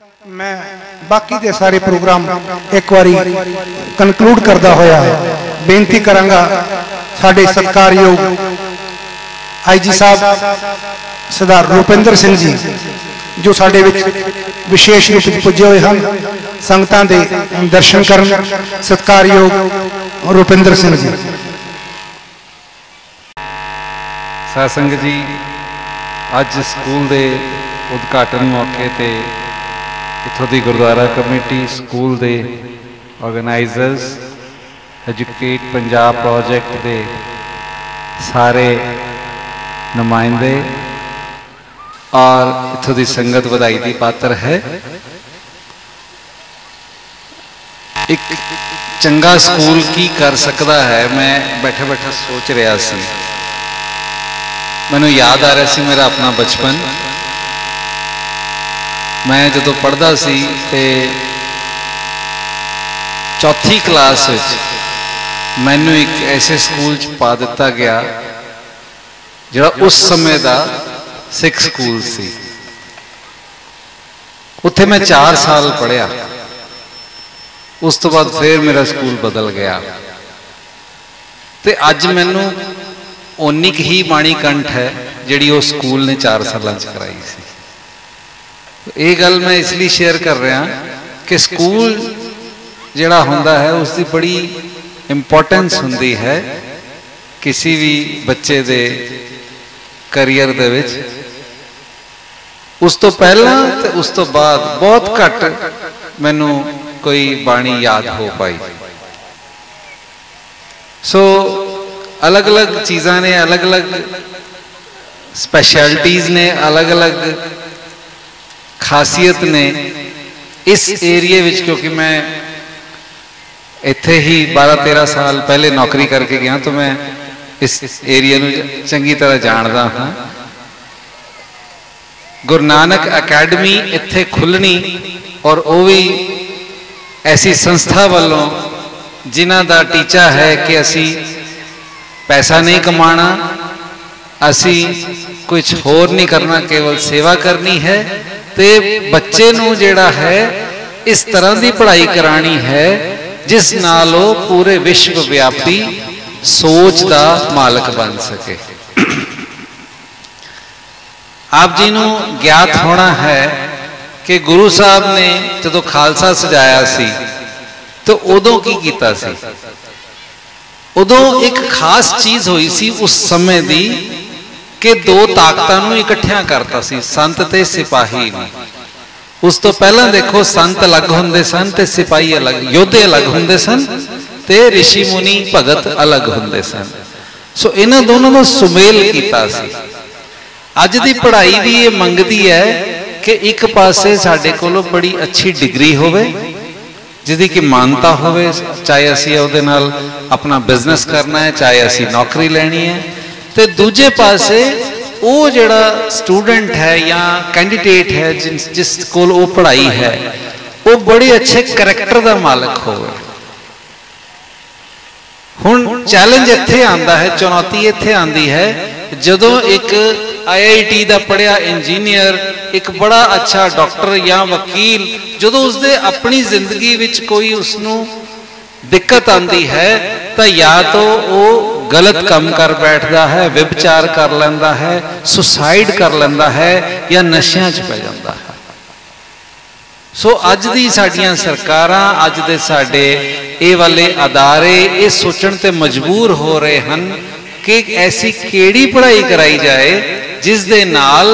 मैं बाकी दे सारे प्रोग्राम एक बारी कनक्लूड करदा होया बेनती करांगा साडे सत्कारयोग IG साहब सरदार रुपिंदर सिंह जी जो साडे विच विशेष रूप से पुजे हुए हैं संगतां दे दर्शन करन। सत्कारयोग रुपिंदर सिंह जी। साध संगत जी, अज स्कूल के उद्घाटन मौके ते इत्थों की गुरुद्वारा कमेटी, स्कूल के ऑर्गेनाइजर्स, एजुकेट पंजाब प्रोजेक्ट के सारे नुमाइंदे और इत्थों की संगत बधाई की पात्र है। एक चंगा स्कूल की कर सकता है, मैं बैठे बैठा सोच रहा सी, मैनू याद आ रहा सी मेरा अपना बचपन। मैं जो पढ़ता सी ते चौथी क्लास मैनू एक ऐसे स्कूल च पा दिता गया जो उस समय का सिख स्कूल सी। उत्थे मैं 4 साल पढ़िया, उस तो बाद फिर मेरा स्कूल बदल गया ते अज मैनू उन्नी ही बाणी कंठ है जिहड़ी उस स्कूल ने 4 साल कराई सी। ये गल मैं इसलिए शेयर कर रहा कि स्कूल जिहड़ा हुंदा है उसकी बड़ी इंपॉर्टेंस हुंदी है किसी भी बच्चे दे करियर दे विच। उस तो पहला ते उस तो बाद बहुत घट मैनू कोई बाणी याद हो पाई। सो अलग अलग चीज़ां ने, अलग अलग स्पैशलिटीज़ ने, अलग अलग खासियत ने इस एरिए विच, क्योंकि मैं इत्थे ही 12-13 साल पहले नौकरी करके गया तो मैं इस एरिए नूं चंगी तरह जानदा हाँ। गुरु नानक अकैडमी इत्थे खुलनी और वो भी ऐसी संस्था वालों जिन्हां दा टीचा है कि असी पैसा नहीं कमाना, असी कुछ होर नहीं करना, केवल सेवा करनी है ते बच्चे नूं जिहड़ा है इस तरह की पढ़ाई करानी है जिस नाल वो पूरे विश्व व्यापी सोच का मालक बन सके। आप जी नूं ज्ञात होना है कि गुरु साहब ने जो खालसा सजाया सी तो उदों की कीता सी, उदों एक खास चीज हुई सी उस समय दी कि 2 ताकतां नूं इकट्ठियां करता सी, संत ते सिपाही नूं। उस तो पहला देखो संत अलग हुंदे सन ते सिपाही अलग, योद्धे अलग हुंदे सन ते ऋषि मुनि भगत अलग हुंदे सन। सो इन्हां दोनों दा सुमेल कीता सी। अज दी पढ़ाई भी ये मंगदी है कि एक पासे साडे कोलों बड़ी अच्छी डिग्री होवे जिहदी कि मानता होवे, चाहे असीं उहदे नाल अपना बिजनेस करना है, चाहे असीं नौकरी लैनी है, ते दूजे पासे वो जिहड़ा स्टूडेंट है या कैंडीडेट है जिस कोल वो पढ़ाई है वो बड़े अच्छे करैक्टर का मालक होवे। हुण चैलेंज इत्थे आंदा है, चुनौती इत्थे आंदी है जदों एक IIT का पढ़िया इंजीनियर, एक बड़ा अच्छा डॉक्टर या वकील, जदों उसदे अपनी जिंदगी विच कोई उसनूं दिक्कत आंदी है तो या तो वो गलत काम कर बैठता है, व्यभिचार कर लेंदा है, सुसाइड कर लेंदा है या नशियां च पै जांदा है। सो अज दी साडियां सरकारां, अज दे साडे ये वाले अदारे ये सोचण ते मजबूर हो रहे हैं कि ऐसी केड़ी पढ़ाई कराई जाए जिस दे नाल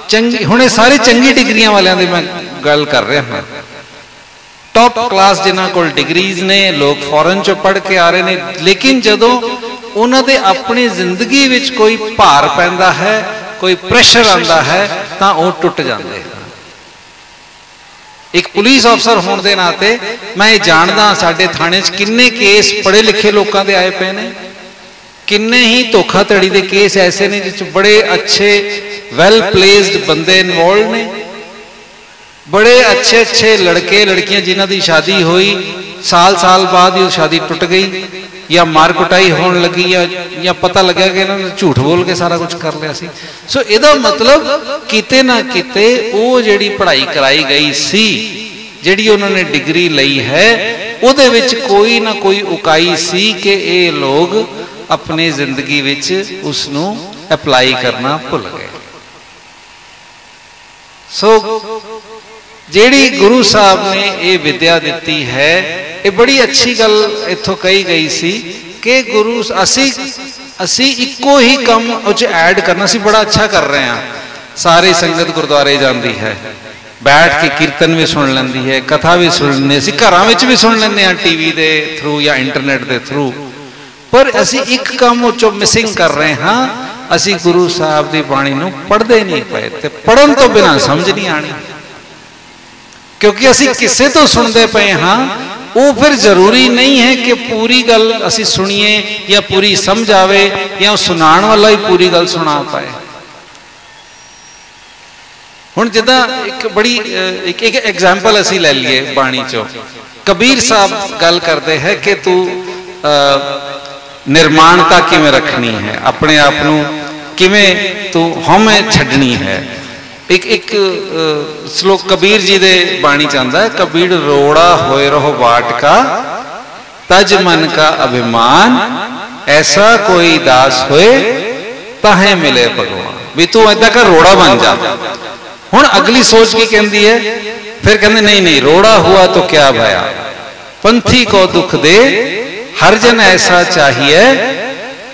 चंगी, हुणे सारे चंगी डिग्रियां वालियां दी मैं गल कर रहा हाँ, टॉप क्लास जिन्हां कोल डिग्रीज ने, लोग फॉरन चो पढ़ के आ रहे हैं, लेकिन जदों उन्हां दे अपनी जिंदगी विच कोई भार पैंदा है, कोई प्रेशर आंदा है तां वो टुट जांदे हैं। एक पुलिस अफसर होने के नाते मैं ये जानदा साडे थाने च किन्ने केस पढ़े लिखे लोगों के आए पे ने, किन्ने ही धोखाधड़ी के केस ऐसे ने जिस बड़े अच्छे वैल प्लेस्ड बंदे इन्वॉल्व ने, बड़े अच्छे अच्छे लड़के लड़कियां जिन्हां दी शादी हुई साल साल बाद ही शादी टुट गई या मार कुटाई होने लगी या पता लग्या कि इन्होंने झूठ बोल के सारा कुछ कर लिया सी। सो इहदा मतलब किते ना किते वो जिहड़ी पढ़ाई कराई गई सी, जिहड़ी उन्होंने डिग्री लई है, उहदे विच कोई ना कोई उकाई सी कि ये लोग अपनी जिंदगी विच उसनूं अप्लाई करना भुल गए। सो जिहड़ी गुरु साहब ने ये विद्या दिती है, ये बड़ी अच्छी गल इत्थों कही गई सी कि गुरु असी इको ही कम उच ऐड करना सी बड़ा अच्छा कर रहे हैं। सारी संगत गुरुद्वारे जाती है, बैठ के कीर्तन भी सुन लेंदी है, कथा भी सुन लेंदे, असीं घरां विच भी सुन लेंदे हां टीवी के थ्रू या इंटरनेट के थ्रू, पर असी एक काम उचों मिसिंग कर रहे हाँ, असी गुरु साहब की बाणी नूं पढ़ते नहीं पे, ते पढ़न तो बिना समझ नहीं आनी, क्योंकि असी किसे तो सुनते पे हाँ, वो फिर जरूरी नहीं है कि पूरी गल असी सुनिए या पूरी समझ आवे या सुनाण वाला ही पूरी गल सुना पाए। हुण जिद्दां एक बड़ी एक एग्जाम्पल असी ले लीए बाणी चो, कबीर साहब गल करते हैं कि तू निर्माणता किवें रखनी है, अपने आप नूं किवें तू हौमे छड्डनी है। एक श्लोक कबीर जी दे बाणी चाहता है, कबीर रोड़ा होए रहो बाट का, तज मन का अभिमान, ऐसा कोई दास होए ताहे मिले भगवान। भी तू ऐदा का रोड़ा बन जा। हुण अगली सोच की कहती है, फिर कहते नहीं नहीं रोड़ा हुआ तो क्या भया, पंथी को दुख दे हर जन ऐसा चाहिए,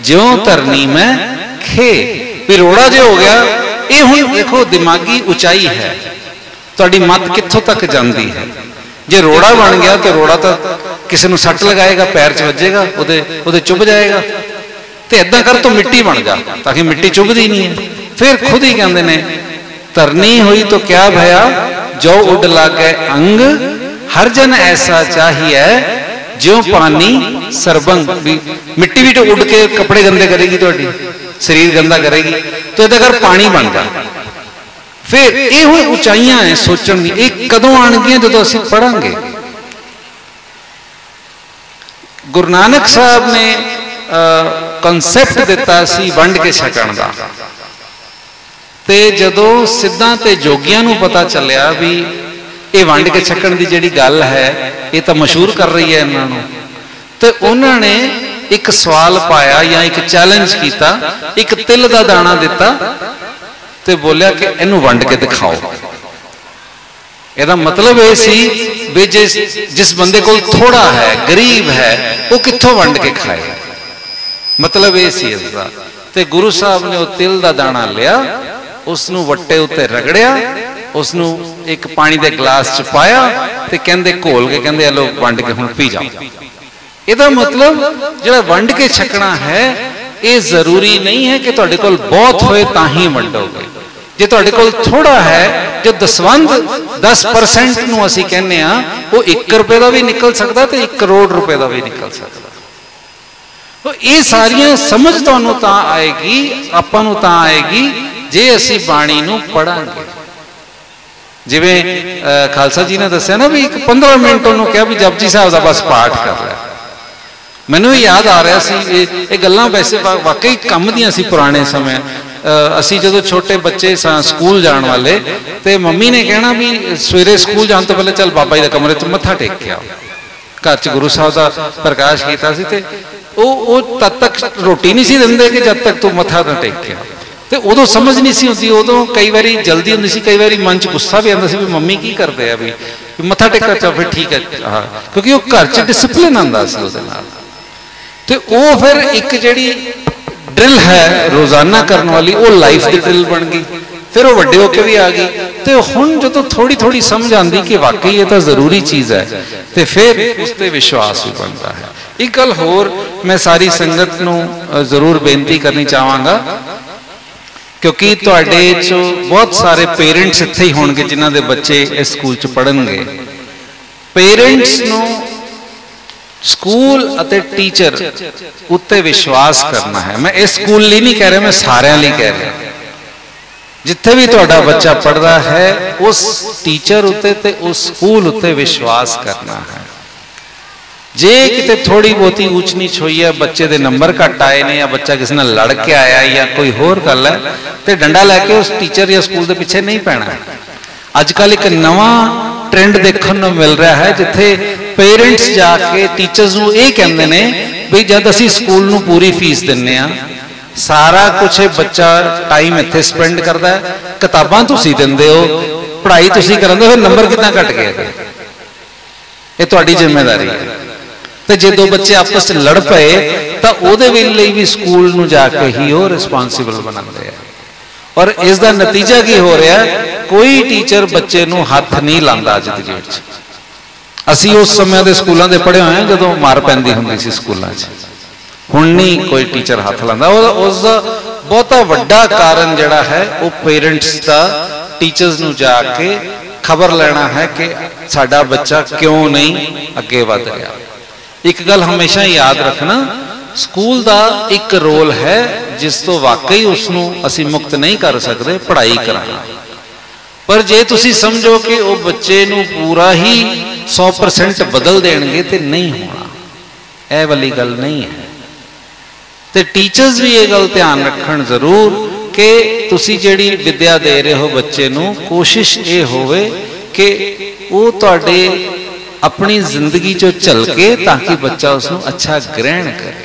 ज्यों तरनी में खे। भी रोड़ा जो हो गया, ये हुण देखो दिमागी उचाई है, तुहाडी मत कित्थों तक जाती है। जे रोड़ा बन गया तो रोड़ा तो किसी को सट लगाएगा, पैर च वजेगा, उहदे चुभ जाएगा। तो इदा कर तो मिट्टी बन जा, ताकि मिट्टी चुभदी नहीं है। फिर खुद ही कहते ने तरनी हुई तो क्या भया, जो उड लागे अंग, हर जन ऐसा चाहिए, ज्यों पानी सरबंग। भी मिट्टी भी तो उड़ के कपड़े गंदे करेगी, तुहाडी शरीर गंदा करेगी, तो इहदा कर पानी बन जा। फिर ये हुई उचाइयां है सोचण दी, ये कदों आणगियां जदों असीं पढ़ांगे। गुरु नानक साहब ने कॉन्सैप्ट दिता सी वंड के छकण दा, ते जदों सिद्धां ते जोगियां नूं पता चलिया भी ये वंड के छकण दी जिहड़ी गल है, ये तो मशहूर कर रही है इन्हां नूं, ते उन्हां ने एक सवाल पाया या एक चैलेंज किया, एक तिल का दाना दिता ते बोलिया कि इनू वंड के दिखाओ। यदा मतलब ये सी भी जिस बंदे को थोड़ा है, गरीब है, वो कित्थों वंड के खाए, मतलब ये सी इसदा। ते गुरु साहब ने वो तिल का दाना लिया, उसनू वट्टे उत्ते रगड़िया, उसनू एक पानी के गिलास च पाया, ते कहंदे घोल के कहंदे लो वंड के हुण पी जाओ। ਇਹਦਾ मतलब ਜਿਹੜਾ ਵੰਡ ਕੇ ਛਕਣਾ है, ये जरूरी नहीं है कि ਤੁਹਾਡੇ ਕੋਲ बहुत होए ਤਾਂ ਹੀ ਵੰਡੋਗੇ। ਜੇ ਤੁਹਾਡੇ ਕੋਲ ਥੋੜਾ है, जो दसवंध 10% ਨੂੰ ਅਸੀਂ ਕਹਿੰਦੇ ਆ, ਉਹ 1 ਰੁਪਏ ਦਾ ਵੀ ਨਿਕਲ ਸਕਦਾ ਤੇ 1 ਕਰੋੜ ਰੁਪਏ ਦਾ ਵੀ ਨਿਕਲ ਸਕਦਾ। तो ये सारियां समझ ਤੁਹਾਨੂੰ ਤਾਂ ਆਏਗੀ, ਆਪਾਂ ਨੂੰ ਤਾਂ ਆਏਗੀ ਜੇ ਅਸੀਂ ਬਾਣੀ ਨੂੰ ਪੜਾਂਗੇ। ਜਿਵੇਂ ਖਾਲਸਾ ਜੀ ਨੇ ਦੱਸਿਆ ਨਾ ਵੀ 15 ਮਿੰਟ ਉਹਨੂੰ ਕਿਹਾ ਵੀ ਜਪਜੀ ਸਾਹਿਬ ਦਾ ਬਸ ਪਾਠ ਕਰ ਲੈ। ਮੈਨੂੰ याद आ रहा सी ये गल्लां वैसे वाकई काम दियां सी पुराने समय। असी जो छोटे बच्चे स्कूल जाने वाले, तो मम्मी ने कहना भी सवेरे स्कूल जाने तो पहले चल बाबा जी के कमरे च मत्था टेक के आओ। घर च गुरु साहब का प्रकाश किया सी, ते वो तद तक रोटी नहीं सी देंदे कि जब तक तू मत्था ना टेक के आओ। तो उदों समझ नहीं सी होती, उदों कई बार जल्दी होंदी सी, कई बार मन च गुस्सा भी आता सी भी मम्मी की करते हैं भी मत्था टेका, चल फिर ठीक है। हाँ, क्योंकि वो घर च डिसिपलिन आता सी उहदे नाल। तो वो फिर एक जिहड़ी ड्रिल है रोजाना करने वाली, वो लाइफ की ड्रिल बन गई। फिर वो वड्डे होके भी आ गई। तो हुण जो थोड़ी थोड़ी समझ आती कि वाकई ये तो जरूरी चीज़ है, तो फिर उस पर विश्वास भी बनता है। एक गल होर मैं सारी संगत नूं जरूर बेनती करनी चाहांगा, क्योंकि तुहाडे चो बहुत सारे पेरेंट्स इत्थे ही होणगे जिन्हां दे बच्चे इस स्कूल च पढ़नगे। पेरेंट्स नूं स्कूल अते टीचर उत्ते विश्वास करना है। मैं इस स्कूल लिए नहीं कह रहा, मैं सारिਆਂ ਲਈ कह रहा। जिथे भी तुहाडा बच्चा पढ़ता है, उस टीचर उत्ते ते उस स्कूल उत्ते विश्वास करना है। जे किते थोड़ी बहुती ऊच नीच हुई है, बच्चे दे नंबर घट आए ने या बच्चा किसी नाल लड़ के आया या कोई होर गल है, तो डंडा लैके उस टीचर या स्कूल के पिछे नहीं पैना। अजकल एक नवा ट्रेंड देखने को मिल रहा है जिथे पेरेंट्स जाके टीचर्स नूं ये कहंदे ने भी जब असीं स्कूल नूं पूरी फीस दिंदे आ, सारा कुछ बच्चा टाइम इत्थे स्पेंड करता है, किताबां तुसीं दिंदे हो, पढ़ाई तुसीं करांदे हो, फिर नंबर कितना घट गए, ये तुहाडी जिम्मेदारी है। तो जे दो बच्चे आपस में लड़ पे तो उहदे लई भी स्कूल नूं जाके ही वो रिस्पॉन्सिबल बनाते हैं। और इसका नतीजा की हो रहा है, कोई टीचर बच्चे नूं हाथ नहीं लांदा। अज दी डेट असीं उस समय के स्कूलों के पढ़े हुए हैं जदों मार पैंदी हुंदी सी स्कूलों च, हुण नहीं कोई टीचर हाथ लांदा। उसका बहुता वड्डा कारण जिहड़ा है वो पेरेंट्स का टीचर्स नूं जाके खबर लेना है कि साडा बच्चा क्यों नहीं अगे वध रहा। एक गल हमेशा याद रखना, स्कूल का एक रोल है जिस तो वाकई उसनूं असीं मुक्त नहीं कर सकते, पढ़ाई कराना। पर जे तुसीं समझो कि वो बच्चे नूं पूरा ही 100% बदल देणगे तो नहीं होना, यह वाली गल नहीं है। तो टीचर्स भी ये गल ध्यान रखण जरूर कि तुसीं जिहड़ी विद्या दे रहे हो बच्चे नूं, कोशिश ये होवे कि वो तुहाडे अपनी जिंदगी चो झलके ताकि बच्चा उसनूं अच्छा ग्रहण करे।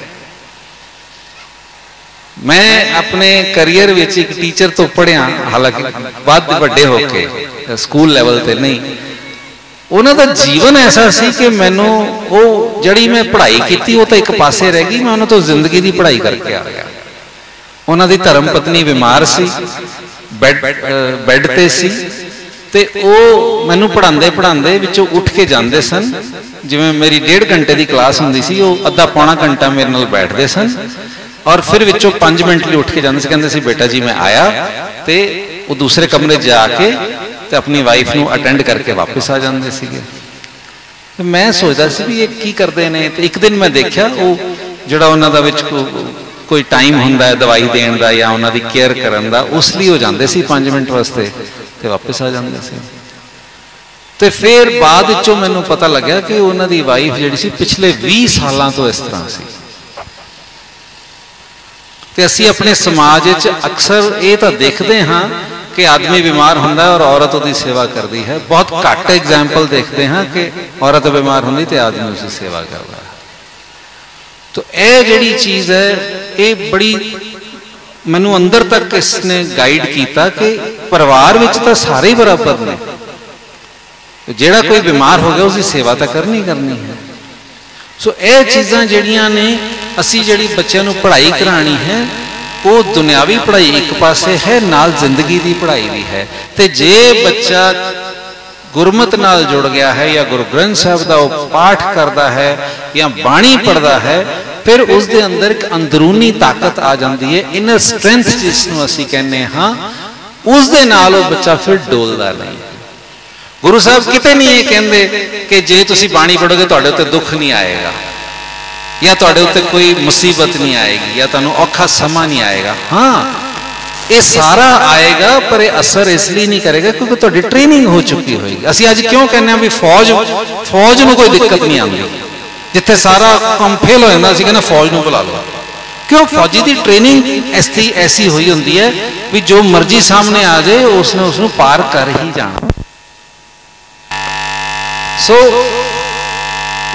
मैं अपने करियर विच एक टीचर तो पढ़िया, हालांकि बाद वड्डे होके स्कूल लेवल ते नहीं, उन्हां दा जीवन ऐसा सी कि मैनूं वो जिहड़ी मैं पढ़ाई की वो तो एक पासे रह गई, मैं उन्हां तो जिंदगी की पढ़ाई करके आ गया। उन्हां दी धर्म पत्नी बीमार सी, बैड ते सी, ते वो मैनू पढ़ाते पढ़ाते विचों उठ के जाते सन। जिवें मेरी 1.5 घंटे की क्लास हुंदी सी, वो अद्धा पौना घंटा मेरे नाल बैठते सन और फिर विचों 5 मिनट लिए उठ के जाते सी, कहंदे सी बेटा जी मैं आया, तो वो दूसरे कमरे जाके ते अपनी वाइफ नूं अटेंड करके वापस आ जाते सीगे। मैं सोचदा सी भी ये की करते हैं। तो एक दिन मैं देखा वो जिहड़ा उन्हां दा विच कोई टाइम हुंदा है दवाई देण दा या उन्हां दी केयर करन दा, उस लिए हो जाते सी 5 मिनट वास्ते ते वापस आ जाते थे। तो फिर बाद चो मैनू पता लग्या कि उन्हां दी वाइफ जिहड़ी सी पिछले 20 सालों तो इस तरह सी। ते असीं अपने समाज अक्सर ये तो देखते हाँ कि आदमी बीमार हुंदा है और औरत उसकी सेवा करती है। बहुत घट एग्जाम्पल देखते हैं कि औरत बीमार होंगी तो आदमी उसकी सेवा करता है। तो यह जिहड़ी चीज़ है ये बड़ी मैनू अंदर तक इसने गाइड किया कि परिवार विच तो सारे ही बराबर ने, जिहड़ा कोई बीमार हो गया उसकी सेवा तो करनी करनी है। सो यह चीज़ां जिहड़ियां ने असी जिहड़ी बच्चों नूं पढ़ाई करानी है वो दुनियावी पढ़ाई एक पासे है, नाल जिंदगी की पढ़ाई भी है। तो जे बच्चा गुरमत नाल जुड़ गया है या गुरु ग्रंथ साहब का वो पाठ करता है या बाणी पढ़ता है, फिर उसके अंदर एक अंदरूनी ताकत आ जाती है, इनर स्ट्रेंथ जिसनों असीं कहने हाँ, उसदे नाल वो बच्चा फिर डोलदा नहीं। गुरु साहब किते नहीं ये कहते कि जे तुसीं बाणी पढ़ोगे तुहाडे उत्ते दुख नहीं आएगा या तुहाडे उत्ते कोई मुसीबत नहीं आएगी या तुहानूं औखा समा नहीं आएगा। हाँ ये सारा आएगा पर यह असर इसलिए नहीं करेगा क्योंकि तुहाडी ट्रेनिंग हो चुकी होगी। असीं अज क्यों कहने भी फौज नूं कोई दिक्कत नहीं आती, जिथे सारा काम फेल हो जाता, कहना फौज नूं बुला लो। क्यों? फौजी की ट्रेनिंग ऐसी हुई होंदी है भी जो मर्जी सामने आ जाए उसने उसनूं पार कर ही जाना। सो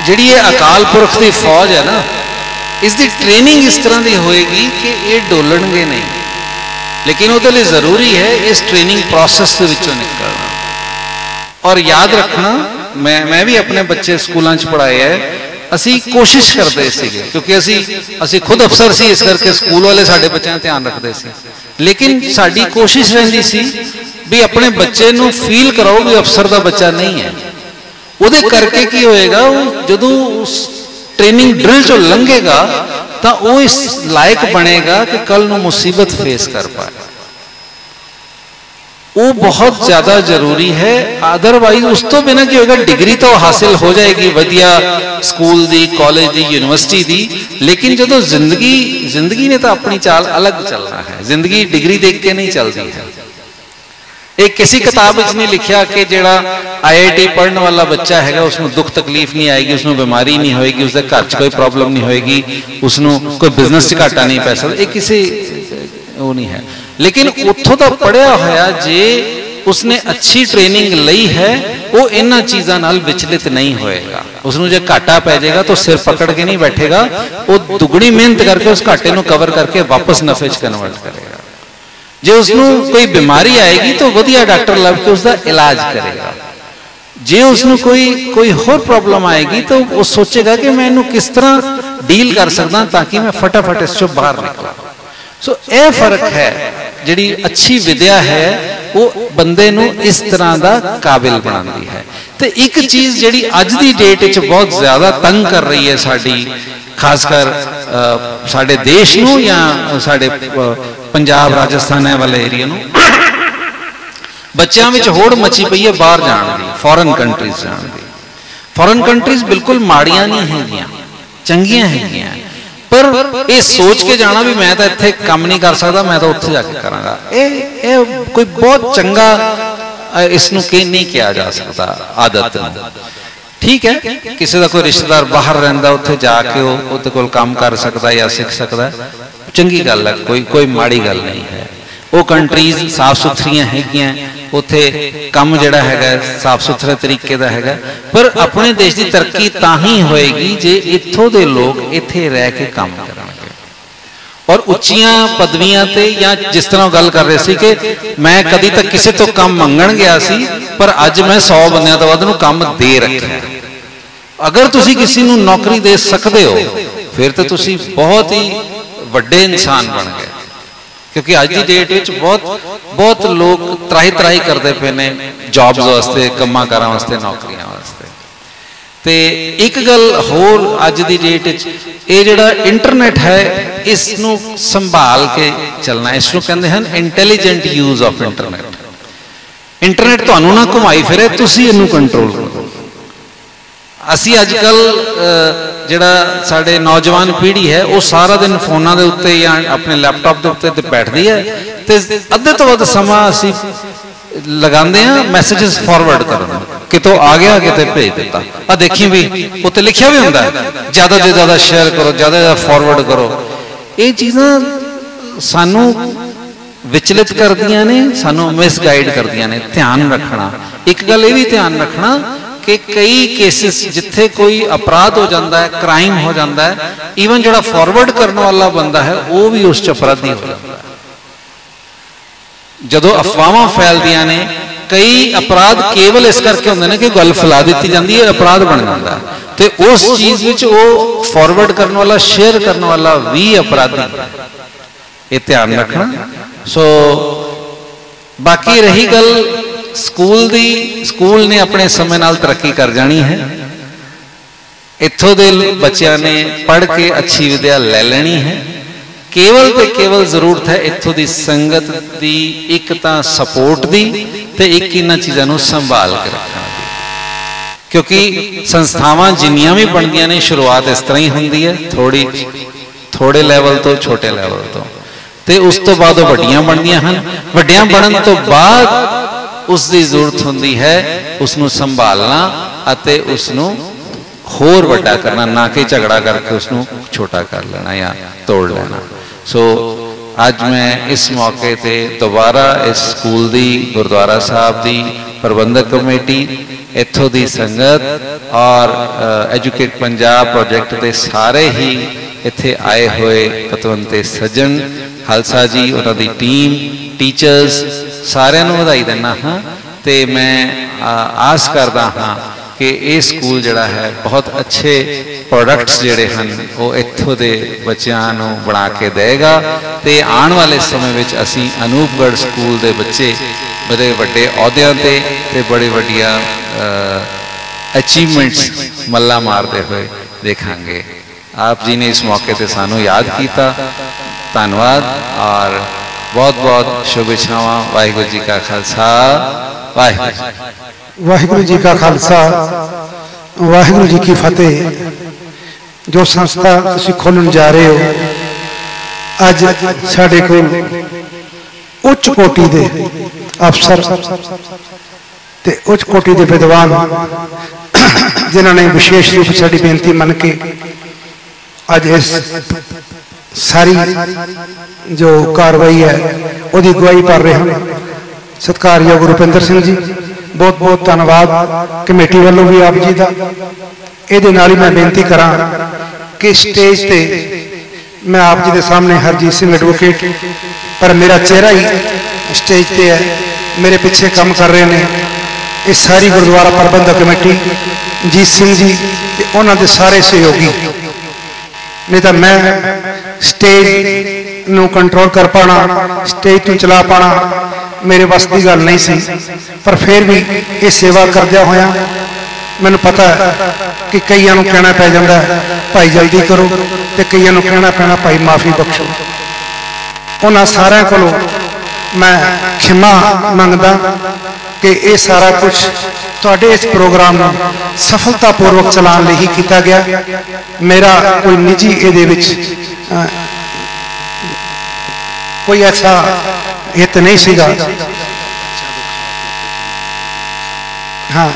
जिहड़ी ये अकाल पुरख की फौज है ना, इसकी ट्रेनिंग इस तरह की होएगी कि ये डोलणगे नहीं, लेकिन वो लिए जरूरी है इस ट्रेनिंग प्रोसेस के विचों निकलना। और याद रखना, मैं भी अपने बच्चे स्कूलों पढ़ाए है, असी कोशिश करते सीगे क्योंकि असी खुद अफसर सी, इस करके स्कूल वाले साडे बच्चों का ध्यान रखते सी, लेकिन साडी कोशिश रहिंदी सी भी अपने बच्चे नूं फील कराओ भी अफसर का बच्चा नहीं है। उहदे करके की होएगा, जदों उस ट्रेनिंग ड्रिल चो लंघेगा तो वो इस लायक बनेगा कि कल नूं मुसीबत फेस कर पाए। वो बहुत ज्यादा जरूरी है। अदरवाइज उस तो बिना की होगा, डिग्री तो हासिल हो जाएगी वधिया स्कूल दी, कॉलेज दी, यूनिवर्सिटी दी, लेकिन जो जिंदगी ने तो अपनी चाल अलग चलना है। जिंदगी डिग्री देख के नहीं चलती है। एक किसी किताब में नहीं लिखा कि जिहड़ा IIT पढ़ने वाला बच्चा है उसनूं दुख तकलीफ नहीं आएगी, उसनूं बीमारी नहीं होएगी, उसके घर च कोई प्रॉब्लम नहीं होएगी, उसनूं कोई बिजनेस च घाटा नहीं पै सकदा, ये किसी वो नहीं है। लेकिन उत्थों दा पढ़िया होया जे उसने अच्छी ट्रेनिंग लई है वो इन्हां चीज़ां नाल विचलित नहीं होएगा। उसनूं जे घाटा पै जाएगा तो सिर पकड़ के नहीं बैठेगा, वो दुगनी मेहनत करके उस घाटे नूं कवर करके वापस नफे च कन्वर्ट करेगा। जे उसनूं कोई बीमारी आएगी तो वधिया डॉक्टर लभ के उसका इलाज करेगा। जे उसनूं कोई होर प्रॉब्लम आएगी तो वो सोचेगा कि मैं इनू किस तरह डील कर सकदा ताकि मैं फटाफट इस चों बाहर निकला। सो यह फर्क है, जिहड़ी अच्छी विद्या है वो बंदे नूं इस तरह का काबिल बनाती है। तो एक चीज़ जिहड़ी अज दी डेट विच बहुत ज़्यादा तंग कर रही है साडी, खासकर साडे देश नूं या साडे पंजाब राजस्थान वाले एरिया नूं, बच्चों में होड़ मची पई है बाहर जाण दी, फॉरन कंट्रीज जाण दी। फॉरन कंट्रीज बिल्कुल माड़ियां नहीं हैगियां, चंगियां हैगियां, पर ये सोच के जाना भी मैं तो इत्थे काम नहीं कर सकता, मैं तो उत्थे जाके करांगा, ये कोई बहुत चंगा इसनूं नहीं किया जा सकता आदत। ठीक है, किसी का कोई रिश्तेदार बाहर रहिंदा उत्थे जाके उहदे कोल काम कर सकता या सीख सकता, चंगी गल है, कोई माड़ी गल नहीं है। वो कंट्रीज साफ सुथरियां हैगियां, उत्थे काम जिहड़ा हैगा साफ सुथरे तरीके दा हैगा, पर अपने देश की तरक्की तां ही होएगी जे इत्थों दे लोग इत्थे रह के काम करनगे। और उच्चियां पदवियां ते या जिस तरह गल कर रहे सी कि मैं कदी तक किसी तो काम मंगण गया सी पर अज मैं 100 बंदियां तो वध नूं काम दे रखा। अगर तुसी किसी नूं नौकरी दे सकते हो फिर तो तुसी बहुत ही वड्डे इंसान बन गए, क्योंकि अज की डेट विच बहुत लोग त्राही करते पे ने जॉब्स वास्ते, कम्मां कारां वास्ते, नौकरियां वास्ते। ते एक गल होर अज की डेट विच ये जिहड़ा इंटरनेट है इसनूं संभाल के चलना, इसनूं कहंदे हन intelligent use of internet. Internet तुहानूं ना घुमाई फिरे, तुसीं इहनूं कंट्रोल करो। असी अजकल जिहड़ा साडे नौजवान पीढ़ी है वो सारा दिन फोनां दे उत्ते या अपने लैपटॉप के उत्ते बैठती है, तो अद्धे तो वध समा असी लगाते हैं मैसेजेस फॉरवर्ड करन, कितों आ गया किते भेज दिता, आ देखी भी उत्ते लिखिया भी हुंदा है ज़्यादा से ज़्यादा शेयर करो, ज़्यादा से ज़्यादा फॉरवर्ड करो। ये चीज़ां सानू विचलित करदियां ने, सानू मिसगाइड करदियां ने। ध्यान रखना, एक गल ये भी ध्यान रखना कि कई केसेस जिथे कोई अपराध हो जाता है, क्राइम हो जाता है, ईवन जो फॉरवर्ड करने वाला बंदा है वो भी उस अपराधी हो जाता है। जदों अफवाहां फैलदियां ने, कई अपराध केवल इस करके होंदे ने कि गल फैला दी जाती है, अपराध बन जाता है, तो उस चीज़ विच वो फॉरवर्ड करने वाला, शेयर करने वाला भी अपराधी, ये ध्यान रखना। सो बाकी रही गल स्कूल दी, स्कूल ने अपने समय नाल तरक्की कर जानी है। इत्थों दे बच्चों ने पढ़ के अच्छी विद्या ले लेनी है। केवल ते केवल जरूरत है इत्थों दी संगत दी, एक तां सपोर्ट दी, ते एक इन्हां चीज़ां नूं संभाल के रखना दी। क्योंकि संस्थावां जिन्नियां भी बनदियां ने शुरुआत इस तरह ही हुंदी है, थोड़े लैवल तो, छोटे लैवल तो, ते उस तो बाद वो वड्डियां बनदियां हन। वड्डियां बनन तो बाद उसकी जरूरत होंदी है उसनूं संभालना अते उसनूं होर वड्डा करना, ना कि झगड़ा करके उसनूं छोटा कर लेना या तोड़ लेना। सो अज मैं इस मौके ते दोबारा इस स्कूल दी, गुरुद्वारा साहब दी प्रबंधक कमेटी, इत्थों दी संगत और एजुकेट पंजाब प्रोजेक्ट के सारे ही इत्थे आए हुए पतवंते सज्जन, खालसा जी, उन्हां दी टीम, टीचर्स, सारिਆਂ ਨੂੰ ਵਧਾਈ ਦਿੰਦਾ ਹਾਂ। ਤੇ मैं आस करदा हाँ कि ये स्कूल जिहड़ा है बहुत अच्छे प्रोडक्ट्स जिहड़े हन वो इत्थों दे बच्चों नूं बना के देगा। ते आने वाले समय विच असीं अनूपगढ़ स्कूल दे बच्चे बड़े वड्डे अहुदियां ते बड़े वड्डियां अचीवमेंट्स मल्ला मारते हुए देखांगे। आप जी ने इस मौके ते सानू याद किया, धन्यवाद और बहुत बहुत शुभेच्छावां। वाहिगुरू जी का खालसा, वाहिगुरू जी का खालसा, वाहिगुरू जी की फतेह। जो संस्था तुसीं खोलण जा रहे हो, अज साडे कोल उच्च कोटि दे अफसर ते उच्च कोटि के विद्वान जिन्होंने विशेष रूप से साड़ी बेनती मन के अज इस सारी जो कार्रवाई है उसकी अगुवाई कर रहे हैं सत्कारयोग रुपिंदर सिंह जी, बहुत बहुत धन्यवाद कमेटी वालों भी आप जी का। ये मैं बेनती करा कि स्टेज पे मैं आप जी के सामने हरजीत सिंह एडवोकेट, पर मेरा चेहरा ही स्टेज पे है, मेरे पीछे काम कर रहे हैं ये सारी गुरुद्वारा प्रबंधक कमेटी, जीत सिंह जी उन्होंने सारे सहयोगी, नहीं तो मैं स्टेज नू कंट्रोल कर पाना, स्टेज नू चला पाना मेरे बस की गल नहीं सी। पर फिर भी ये सेवा करदे होया मैनू पता है कि कई कहना पै जाता है भाई जल्दी करो, तो कई कहना पैना भाई माफ़ी बख्शो। उन्होंने सारे को मैं खिमा मंगदा कि ये सारा कुछ तुहाडे इस प्रोग्राम में सफलतापूर्वक चलाने लिए ही किया गया। मेरा कोई निजी ये कोई ऐसा हित नहीं सीगा। हाँ,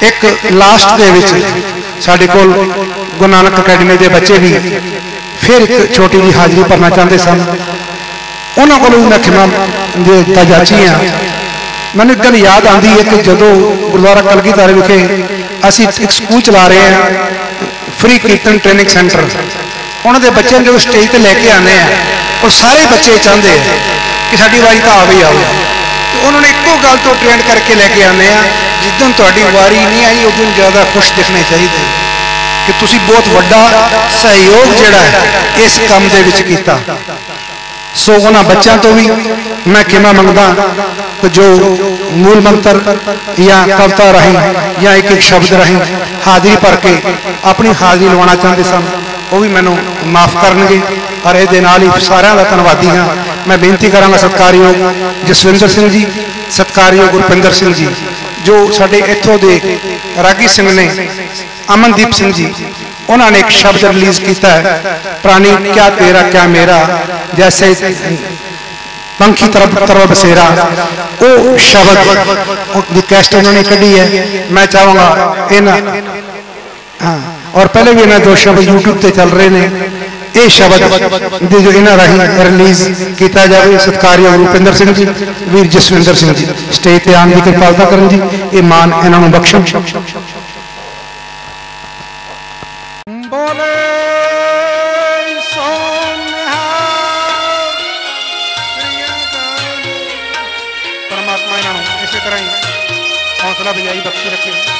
एक लास्ट दे विच साडे कोल गुरु नानक अकैडमी के बच्चे भी फिर एक छोटी जी हाजिरी भरना चाहते सन, उन्होंने को मैं खिमा दिता जाची हाँ। मैंने एक गल याद आती है कि जो गुरुद्वारा कलगीधर विखे असी एक स्कूल चला रहे हैं फ्री कीर्तन ट्रेनिंग सेंटर, उन्होंने बच्चे जो स्टेज पर लैके आने हैं और सारे बच्चे चाहते हैं कि साड़ी वारी तो आवे आवे, तो उन्होंने एको गल तो ट्रेंड करके लैके आने हैं जिदन तुहाडी वारी नहीं आई उस दिन ज़्यादा खुश दिखने चाहिए कि तुसी बहुत वड्डा सहयोग जिहड़ा है इस काम दे विच कीता। सो उन्होंने बच्चों तो भी मैं खिमा मंगदा कि जो मूल मंत्र या कविता राही या एक एक शब्द राही हाजिरी भर के अपनी हाजिरी लवाना चाहते सन, वो भी मैनू माफ़ करनगे। और ये ही सारे का धन्यवादी हाँ। मैं बेनती करांगा सत्कारयोग जसविंदर सिंह जी, सत्कारयोग रुपिंदर सिंह जी, जो साडे इत्थों दे रागी सिंह ने, अमनदीप सिंह जी, उन्होंने एक शब्द रिलीज किया है प्राणी क्या तेरा क्या मेरा, जैसे पंखी तरफ तरफ बसेरा, वो शब्द की कैस्ट उन्होंने कढ़ी है। मैं चाहूँगा इन्ह हाँ, और पहले भी इन्हें दो शब्द यूट्यूब पर चल रहे हैं, ये शब्द जो इन्होंने राही रिलीज किया जाए। सत्कारयोग रुपिंदर सिंह जी, वीर जसविंदर सिंह जी स्टेज पर आने की कृपालता करन जी, ये मान इन्होंने बख्शण। परमात्मा इन्हों इस तरह ही हौसला बजाई बख्शी रखे।